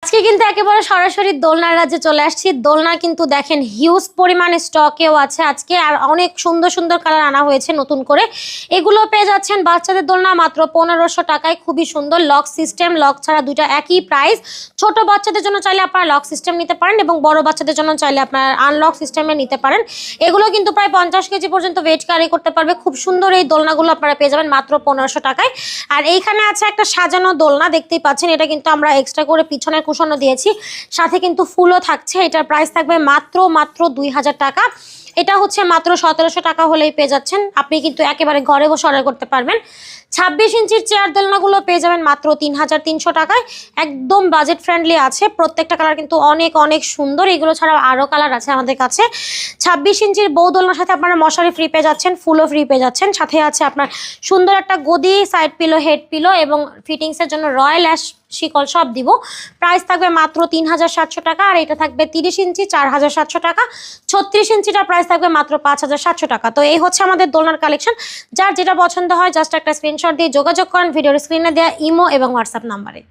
আজকে কিন্তু একেবারে সরাসরি দোলনার রাজ্যে চলে আসছি। দোলনা কিন্তু দেখেন হিউজ পরিমাণে স্টকেও আছে আজকে, আর অনেক সুন্দর সুন্দর কালার আনা হয়েছে নতুন করে। এগুলো পেয়ে যাচ্ছেন বাচ্চাদের দোলনা মাত্র 1500 টাকায়। খুবই সুন্দর, লক সিস্টেম, লক ছাড়া দুইটা একই প্রাইস। ছোট বাচ্চাদের জন্য চাইলে আপনারা লক সিস্টেম নিতে পারেন এবং বড় বাচ্চাদের জন্য চাইলে আপনারা আনলক সিস্টেমে নিতে পারেন। এগুলো কিন্তু প্রায় 50 কেজি পর্যন্ত ওয়েট ক্যারি করতে পারবে। খুব সুন্দর এই দোলনাগুলো আপনারা পেয়ে যাবেন মাত্র 1500 টাকায়। আর এইখানে আছে একটা সাজানো দোলনা, দেখতেই পাচ্ছেন। এটা কিন্তু আমরা এক্সট্রা করে পিছনের কুশনও দিয়েছি, সাথে কিন্তু ফুলও থাকছে। এটার প্রাইস থাকবে মাত্র 2000 টাকা। এটা হচ্ছে মাত্র 1700 টাকা হলেই পেয়ে যাচ্ছেন। আপনি কিন্তু একেবারে ঘরে বসে অর্ডার করতে পারবেন। 26 ইঞ্চির চেয়ার দোলনাগুলো পেয়ে যাবেন মাত্র 3300 টাকায়। একদম বাজেট ফ্রেন্ডলি আছে, প্রত্যেকটা কালার কিন্তু অনেক অনেক সুন্দর। এগুলো ছাড়াও আরও কালার আছে আমাদের কাছে। 26 ইঞ্চির বউ দোলনার সাথে আপনারা মশারি ফ্রি পেয়ে যাচ্ছেন, ফুলও ফ্রি পেয়ে যাচ্ছেন। সাথে আছে আপনার সুন্দর একটা গদি, সাইড পিলো, হেড পিলো এবং ফিটিংসের জন্য রয়্যাল অ্যাশ শিকল সব দিব। প্রাইস থাকবে মাত্র 3700 টাকা। আর এটা থাকবে 30 ইঞ্চি 4700 টাকা। 36 ইঞ্চিটার প্রাইস থাকবে মাত্র 5700 টাকা। তো এই হচ্ছে আমাদের দোলনার কালেকশন। যার যেটা পছন্দ হয় জাস্ট একটা স্ক্রিনশট দিয়ে যোগাযোগ করেন ভিডিওর স্ক্রিনে দেওয়া ইমো এবং হোয়াটসঅ্যাপ নাম্বারে।